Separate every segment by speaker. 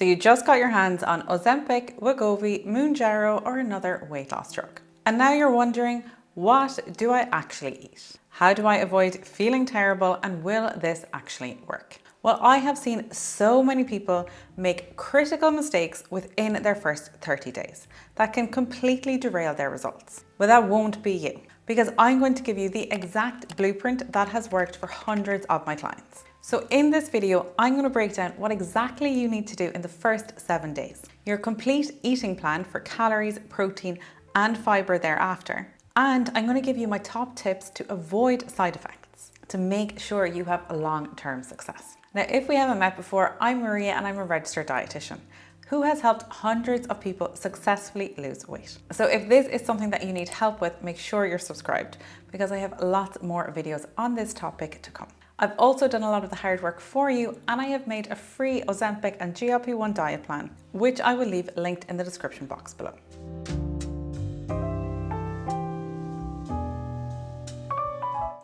Speaker 1: So you just got your hands on Ozempic, Wegovy, Mounjaro, or another weight loss drug. And now you're wondering, what do I actually eat? How do I avoid feeling terrible, and will this actually work? Well, I have seen so many people make critical mistakes within their first 30 days that can completely derail their results. But that won't be you, because I'm going to give you the exact blueprint that has worked for hundreds of my clients. So in this video, I'm going to break down what exactly you need to do in the first 7 days, your complete eating plan for calories, protein, and fiber thereafter. And I'm going to give you my top tips to avoid side effects to make sure you have a long-term success. Now, if we haven't met before, I'm Maria and I'm a registered dietitian who has helped hundreds of people successfully lose weight. So if this is something that you need help with, make sure you're subscribed because I have lots more videos on this topic to come. I've also done a lot of the hard work for you, and I have made a free Ozempic and GLP-1 diet plan, which I will leave linked in the description box below.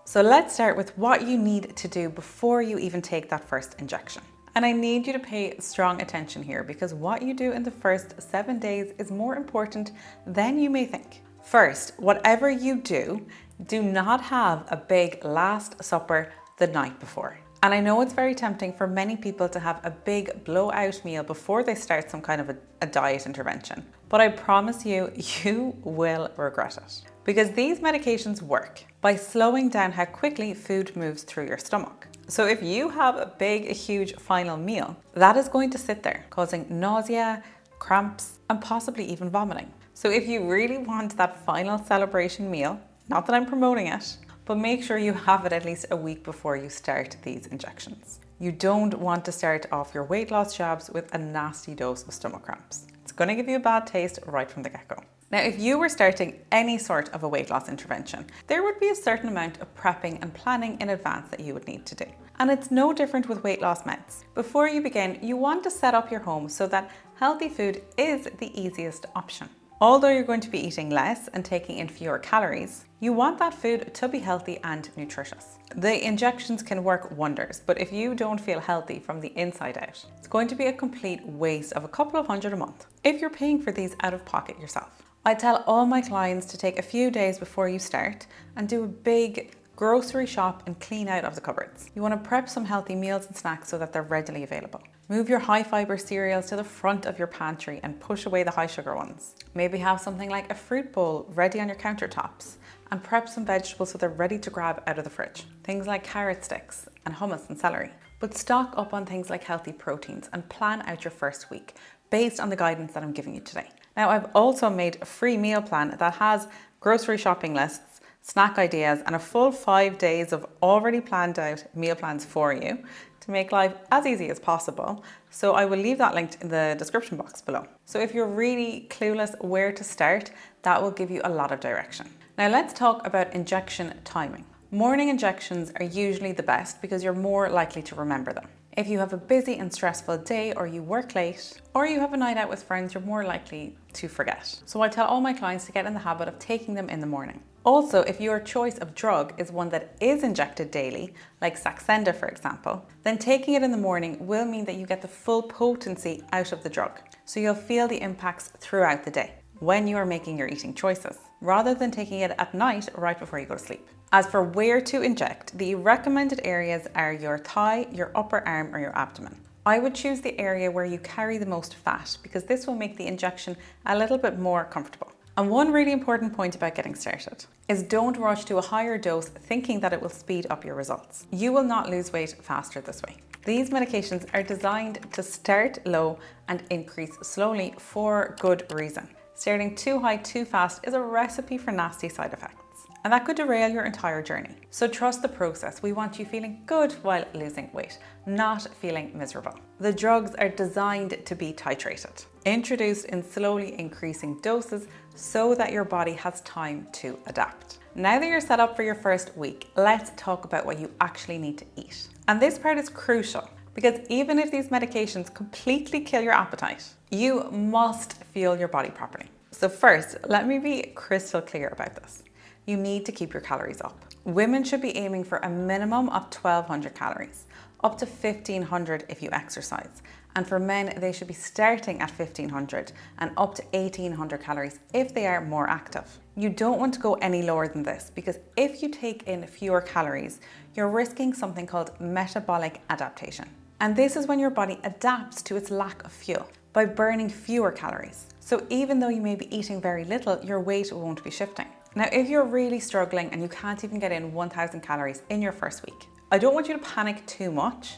Speaker 1: So let's start with what you need to do before you even take that first injection. And I need you to pay strong attention here because what you do in the first 7 days is more important than you may think. First, whatever you do not have a big last supper the night before. And I know it's very tempting for many people to have a big blowout meal before they start some kind of a diet intervention. But I promise you, you will regret it. Because these medications work by slowing down how quickly food moves through your stomach. So if you have a big, huge final meal, that is going to sit there, causing nausea, cramps, and possibly even vomiting. So if you really want that final celebration meal, not that I'm promoting it, but make sure you have it at least a week before you start these injections. You don't want to start off your weight loss jabs with a nasty dose of stomach cramps. It's going to give you a bad taste right from the get-go. Now, if you were starting any sort of a weight loss intervention, there would be a certain amount of prepping and planning in advance that you would need to do. And it's no different with weight loss meds. Before you begin, you want to set up your home so that healthy food is the easiest option. Although you're going to be eating less and taking in fewer calories, you want that food to be healthy and nutritious. The injections can work wonders, but if you don't feel healthy from the inside out, it's going to be a complete waste of a couple of hundred a month if you're paying for these out of pocket yourself. I tell all my clients to take a few days before you start and do a big grocery shop and clean out of the cupboards. You want to prep some healthy meals and snacks so that they're readily available. Move your high fiber cereals to the front of your pantry and push away the high sugar ones. Maybe have something like a fruit bowl ready on your countertops and prep some vegetables so they're ready to grab out of the fridge. Things like carrot sticks and hummus and celery. But stock up on things like healthy proteins and plan out your first week based on the guidance that I'm giving you today. Now, I've also made a free meal plan that has grocery shopping lists, snack ideas, and a full 5 days of already planned out meal plans for you to make life as easy as possible. So I will leave that linked in the description box below. So if you're really clueless where to start, that will give you a lot of direction. Now let's talk about injection timing. Morning injections are usually the best because you're more likely to remember them. If you have a busy and stressful day, or you work late, or you have a night out with friends, you're more likely to forget. So I tell all my clients to get in the habit of taking them in the morning. Also, if your choice of drug is one that is injected daily, like Saxenda for example, then taking it in the morning will mean that you get the full potency out of the drug. So you'll feel the impacts throughout the day when you are making your eating choices, rather than taking it at night right before you go to sleep. As for where to inject, the recommended areas are your thigh, your upper arm, or your abdomen. I would choose the area where you carry the most fat because this will make the injection a little bit more comfortable. And one really important point about getting started is don't rush to a higher dose thinking that it will speed up your results. You will not lose weight faster this way. These medications are designed to start low and increase slowly for good reason. Starting too high too fast is a recipe for nasty side effects, and that could derail your entire journey. So trust the process. We want you feeling good while losing weight, not feeling miserable. The drugs are designed to be titrated, introduced in slowly increasing doses so that your body has time to adapt. Now that you're set up for your first week, let's talk about what you actually need to eat. And this part is crucial because even if these medications completely kill your appetite, you must fuel your body properly. So first, let me be crystal clear about this. You need to keep your calories up. Women should be aiming for a minimum of 1,200 calories, up to 1,500 if you exercise, And for men, they should be starting at 1500 and up to 1800 calories if they are more active. You don't want to go any lower than this, because if you take in fewer calories, you're risking something called metabolic adaptation. And this is when your body adapts to its lack of fuel by burning fewer calories. So even though you may be eating very little, your weight won't be shifting. Now, if you're really struggling and you can't even get in 1000 calories in your first week, I don't want you to panic too much.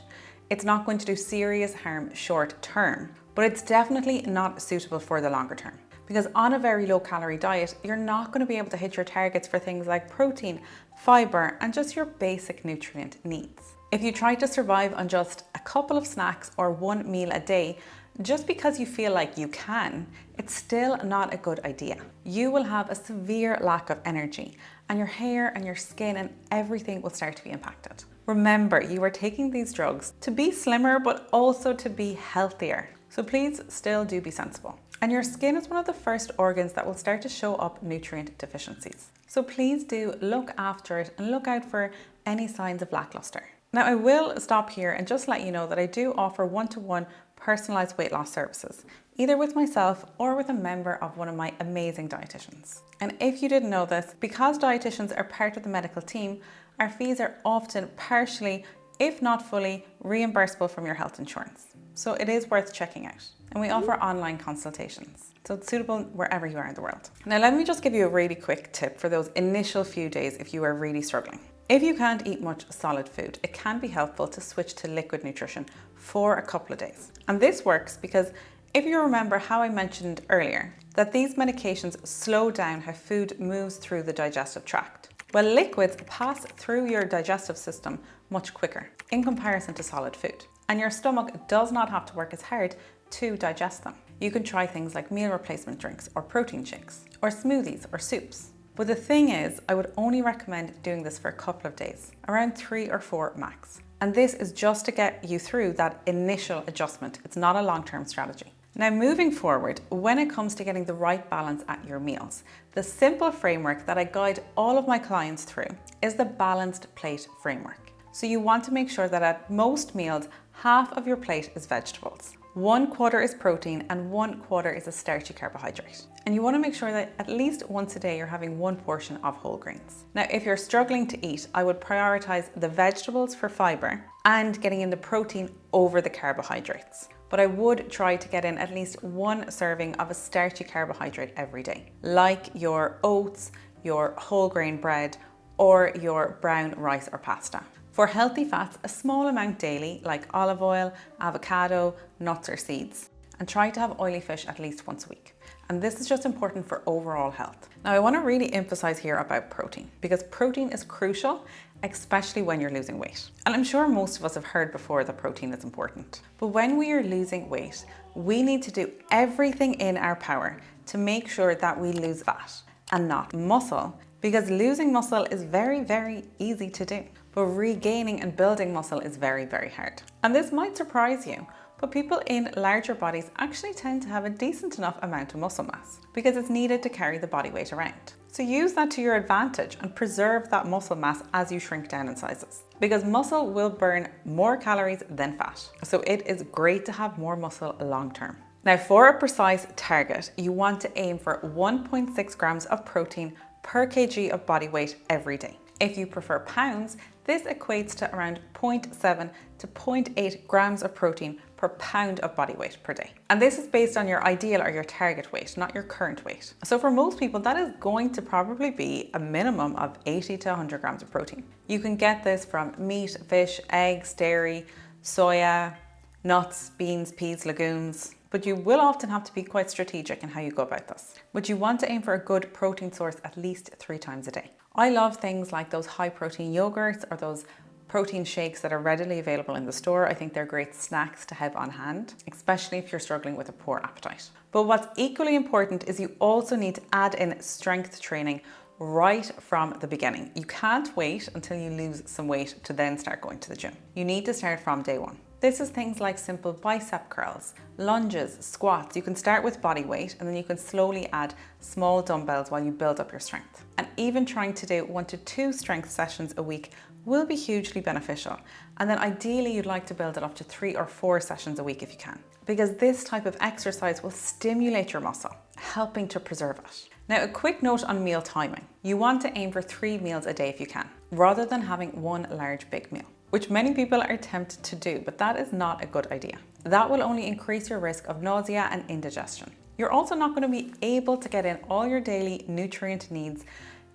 Speaker 1: It's not going to do serious harm short term, but it's definitely not suitable for the longer term. Because on a very low calorie diet, you're not going to be able to hit your targets for things like protein, fiber, and just your basic nutrient needs. If you try to survive on just a couple of snacks or one meal a day, just because you feel like you can, it's still not a good idea. You will have a severe lack of energy, and your hair and your skin and everything will start to be impacted. Remember, you are taking these drugs to be slimmer, but also to be healthier. So please still do be sensible. And your skin is one of the first organs that will start to show up nutrient deficiencies. So please do look after it and look out for any signs of lackluster. Now, I will stop here and just let you know that I do offer one-to-one personalized weight loss services, either with myself or with a member of one of my amazing dietitians. And if you didn't know this, because dietitians are part of the medical team, our fees are often partially, if not fully, reimbursable from your health insurance. So it is worth checking out. And we offer online consultations, so it's suitable wherever you are in the world. Now, let me just give you a really quick tip for those initial few days if you are really struggling. If you can't eat much solid food, it can be helpful to switch to liquid nutrition for a couple of days. And this works because if you remember how I mentioned earlier, that these medications slow down how food moves through the digestive tract. Well, liquids pass through your digestive system much quicker in comparison to solid food. And your stomach does not have to work as hard to digest them. You can try things like meal replacement drinks or protein shakes or smoothies or soups. But the thing is, I would only recommend doing this for a couple of days, around 3 or 4 max. And this is just to get you through that initial adjustment. It's not a long-term strategy. Now, moving forward, when it comes to getting the right balance at your meals, the simple framework that I guide all of my clients through is the balanced plate framework. So you want to make sure that at most meals, half of your plate is vegetables, 1/4 is protein, and 1/4 is a starchy carbohydrate. And you want to make sure that at least once a day you're having 1 portion of whole grains. Now, if you're struggling to eat, I would prioritize the vegetables for fiber and getting in the protein over the carbohydrates. But I would try to get in at least 1 serving of a starchy carbohydrate every day, like your oats, your whole grain bread, or your brown rice or pasta. For healthy fats, a small amount daily, like olive oil, avocado, nuts or seeds. And try to have oily fish at least once a week. And this is just important for overall health. Now, I want to really emphasize here about protein, because protein is crucial, especially when you're losing weight. And I'm sure most of us have heard before that protein is important. But when we are losing weight, we need to do everything in our power to make sure that we lose fat and not muscle, because losing muscle is very, very easy to do. But regaining and building muscle is very, very hard. And this might surprise you, but people in larger bodies actually tend to have a decent enough amount of muscle mass because it's needed to carry the body weight around. So use that to your advantage and preserve that muscle mass as you shrink down in sizes, because muscle will burn more calories than fat. So it is great to have more muscle long term. Now, for a precise target, you want to aim for 1.6 grams of protein per kg of body weight every day. If you prefer pounds, this equates to around 0.7 to 0.8 grams of protein per pound of body weight per day. And this is based on your ideal or your target weight, not your current weight. So for most people, that is going to probably be a minimum of 80 to 100 grams of protein. You can get this from meat, fish, eggs, dairy, soya, nuts, beans, peas, legumes. But you will often have to be quite strategic in how you go about this. But you want to aim for a good protein source at least 3 times a day. I love things like those high protein yogurts or those protein shakes that are readily available in the store. I think they're great snacks to have on hand, especially if you're struggling with a poor appetite. But what's equally important is you also need to add in strength training right from the beginning. You can't wait until you lose some weight to then start going to the gym. You need to start from day one. This is things like simple bicep curls, lunges, squats. You can start with body weight and then you can slowly add small dumbbells while you build up your strength. And even trying to do 1 to 2 strength sessions a week will be hugely beneficial. And then ideally you'd like to build it up to 3 or 4 sessions a week if you can, because this type of exercise will stimulate your muscle, helping to preserve it. Now, a quick note on meal timing. You want to aim for 3 meals a day if you can, rather than having one large big meal, which many people are tempted to do, but that is not a good idea. That will only increase your risk of nausea and indigestion. You're also not going to be able to get in all your daily nutrient needs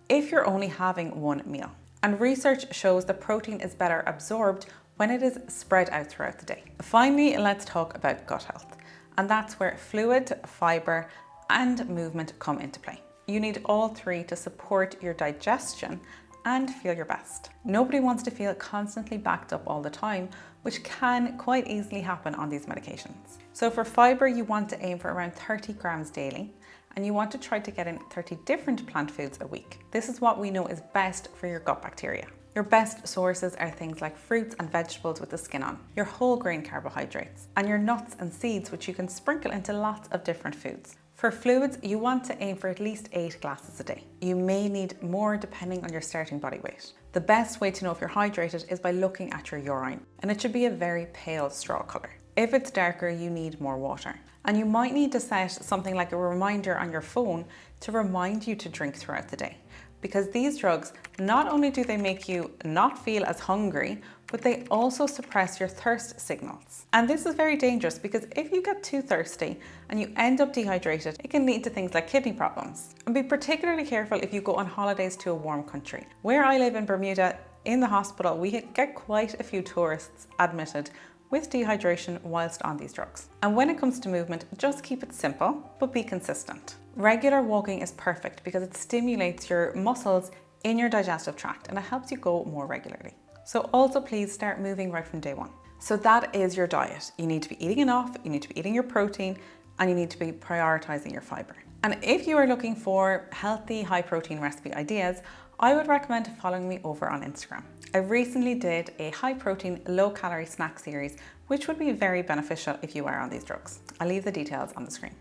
Speaker 1: if you're only having one meal. And research shows that protein is better absorbed when it is spread out throughout the day. Finally, let's talk about gut health. And that's where fluid, fiber, and movement come into play. You need all 3 to support your digestion and feel your best. Nobody wants to feel constantly backed up all the time, which can quite easily happen on these medications. So for fiber, you want to aim for around 30 grams daily, and you want to try to get in 30 different plant foods a week. This is what we know is best for your gut bacteria. Your best sources are things like fruits and vegetables with the skin on, your whole grain carbohydrates, and your nuts and seeds, which you can sprinkle into lots of different foods. For fluids, you want to aim for at least 8 glasses a day. You may need more depending on your starting body weight. The best way to know if you're hydrated is by looking at your urine, and it should be a very pale straw colour. If it's darker, you need more water. And you might need to set something like a reminder on your phone to remind you to drink throughout the day. Because these drugs, not only do they make you not feel as hungry, but they also suppress your thirst signals. And this is very dangerous because if you get too thirsty and you end up dehydrated, it can lead to things like kidney problems. And be particularly careful if you go on holidays to a warm country. Where I live in Bermuda, in the hospital, we get quite a few tourists admitted with dehydration whilst on these drugs. And when it comes to movement, just keep it simple, but be consistent. Regular walking is perfect because it stimulates your muscles in your digestive tract and it helps you go more regularly. So also please start moving right from day one. So that is your diet. You need to be eating enough, you need to be eating your protein, and you need to be prioritizing your fiber. And if you are looking for healthy, high protein recipe ideas, I would recommend following me over on Instagram. I recently did a high protein, low calorie snack series, which would be very beneficial if you are on these drugs. I'll leave the details on the screen.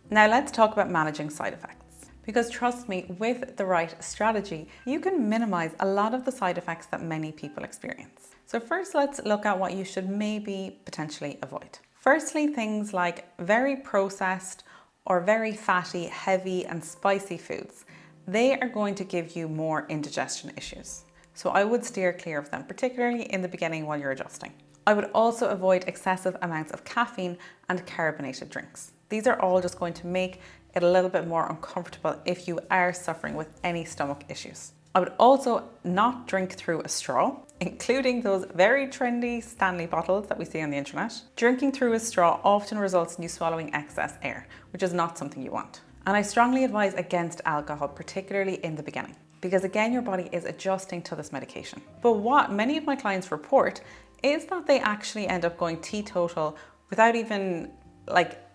Speaker 1: Now let's talk about managing side effects. Because trust me, with the right strategy, you can minimize a lot of the side effects that many people experience. So first, let's look at what you should maybe potentially avoid. Firstly, things like very processed or very fatty, heavy and spicy foods. They are going to give you more indigestion issues. So I would steer clear of them, particularly in the beginning while you're adjusting. I would also avoid excessive amounts of caffeine and carbonated drinks. These are all just going to make it a little bit more uncomfortable if you are suffering with any stomach issues. I would also not drink through a straw, including those very trendy Stanley bottles that we see on the internet. Drinking through a straw often results in you swallowing excess air, which is not something you want. And I strongly advise against alcohol, particularly in the beginning, because again, your body is adjusting to this medication. But what many of my clients report is that they actually end up going teetotal without even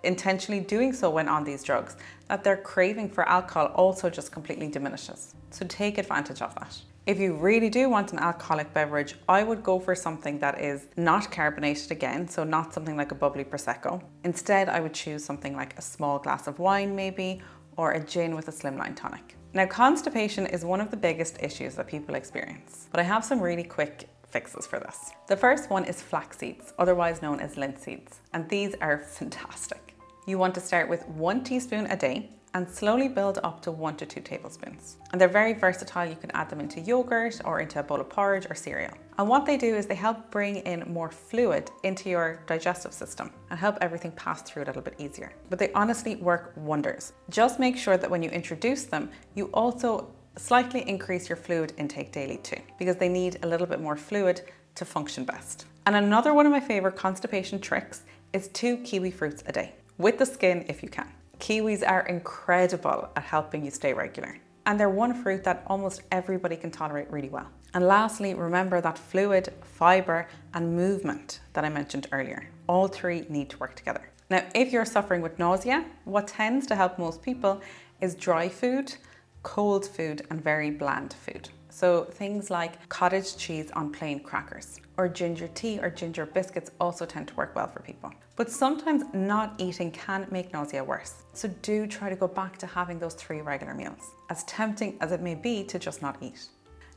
Speaker 1: intentionally doing so when on these drugs, that their craving for alcohol also just completely diminishes. So take advantage of that. If you really do want an alcoholic beverage, I would go for something that is not carbonated again, so not something like a bubbly Prosecco. Instead, I would choose something like a small glass of wine maybe, or a gin with a slimline tonic. Now, constipation is one of the biggest issues that people experience, but I have some really quick fixes for this. The first one is flax seeds, otherwise known as linseeds, and these are fantastic. You want to start with 1 teaspoon a day and slowly build up to 1 to 2 tablespoons. And they're very versatile. You can add them into yogurt or into a bowl of porridge or cereal. And what they do is they help bring in more fluid into your digestive system and help everything pass through a little bit easier. But they honestly work wonders. Just make sure that when you introduce them, you also slightly increase your fluid intake daily too, because they need a little bit more fluid to function best. And another one of my favorite constipation tricks is 2 kiwi fruits a day, with the skin if you can. Kiwis are incredible at helping you stay regular. And they're one fruit that almost everybody can tolerate really well. And lastly, remember that fluid, fiber, and movement that I mentioned earlier. All 3 need to work together. Now, if you're suffering with nausea, what tends to help most people is dry food, cold food, and very bland food. So things like cottage cheese on plain crackers, or ginger tea or ginger biscuits also tend to work well for people. But sometimes not eating can make nausea worse. So do try to go back to having those 3 regular meals, as tempting as it may be to just not eat.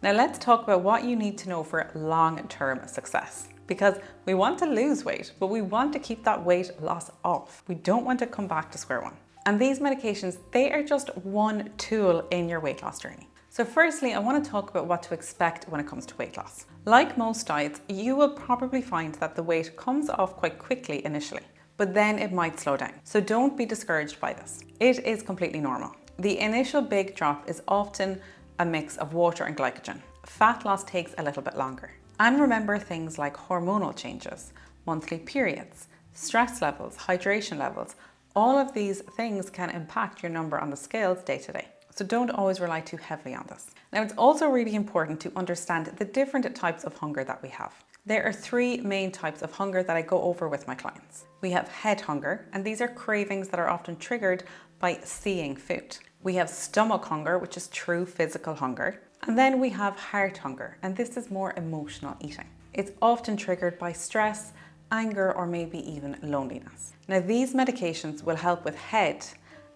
Speaker 1: Now let's talk about what you need to know for long-term success. Because we want to lose weight, but we want to keep that weight loss off. We don't want to come back to square one. And these medications, they are just one tool in your weight loss journey. So firstly, I want to talk about what to expect when it comes to weight loss. Like most diets, you will probably find that the weight comes off quite quickly initially, but then it might slow down. So don't be discouraged by this. It is completely normal. The initial big drop is often a mix of water and glycogen. Fat loss takes a little bit longer. And remember things like hormonal changes, monthly periods, stress levels, hydration levels. All of these things can impact your number on the scales day to day. So don't always rely too heavily on this. Now, it's also really important to understand the different types of hunger that we have. There are three main types of hunger that I go over with my clients. We have head hunger, and these are cravings that are often triggered by seeing food. We have stomach hunger, which is true physical hunger. And then we have heart hunger, and this is more emotional eating. It's often triggered by stress, anger, or maybe even loneliness. Now, these medications will help with head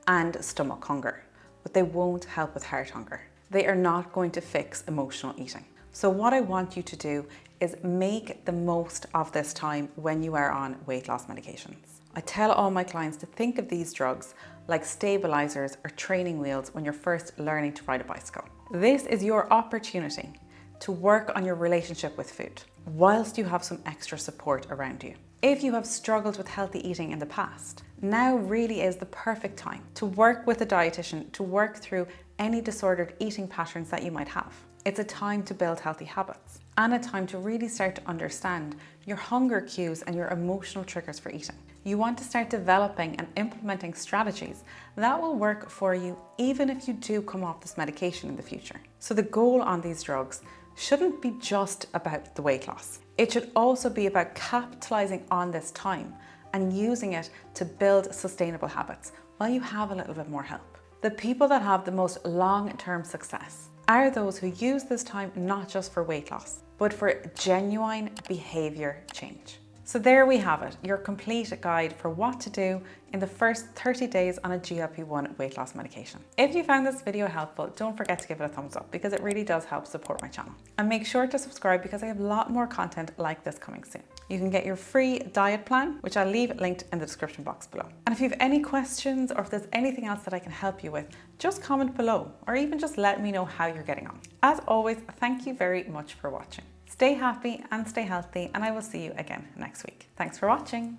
Speaker 1: and stomach hunger, but they won't help with heart hunger. They are not going to fix emotional eating. So what I want you to do is make the most of this time when you are on weight loss medications. I tell all my clients to think of these drugs like stabilizers or training wheels when you're first learning to ride a bicycle. This is your opportunity to work on your relationship with food whilst you have some extra support around you. If you have struggled with healthy eating in the past, now really is the perfect time to work with a dietitian to work through any disordered eating patterns that you might have. It's a time to build healthy habits and a time to really start to understand your hunger cues and your emotional triggers for eating. You want to start developing and implementing strategies that will work for you even if you do come off this medication in the future. So the goal on these drugs shouldn't be just about the weight loss. It should also be about capitalizing on this time and using it to build sustainable habits while you have a little bit more help. The people that have the most long-term success are those who use this time not just for weight loss, but for genuine behavior change. So there we have it, your complete guide for what to do in the first 30 days on a GLP-1 weight loss medication. If you found this video helpful, don't forget to give it a thumbs up because it really does help support my channel. And make sure to subscribe because I have a lot more content like this coming soon. You can get your free diet plan, which I'll leave linked in the description box below. And if you have any questions or if there's anything else that I can help you with, just comment below or even just let me know how you're getting on. As always, thank you very much for watching. Stay happy and stay healthy, and I will see you again next week. Thanks for watching.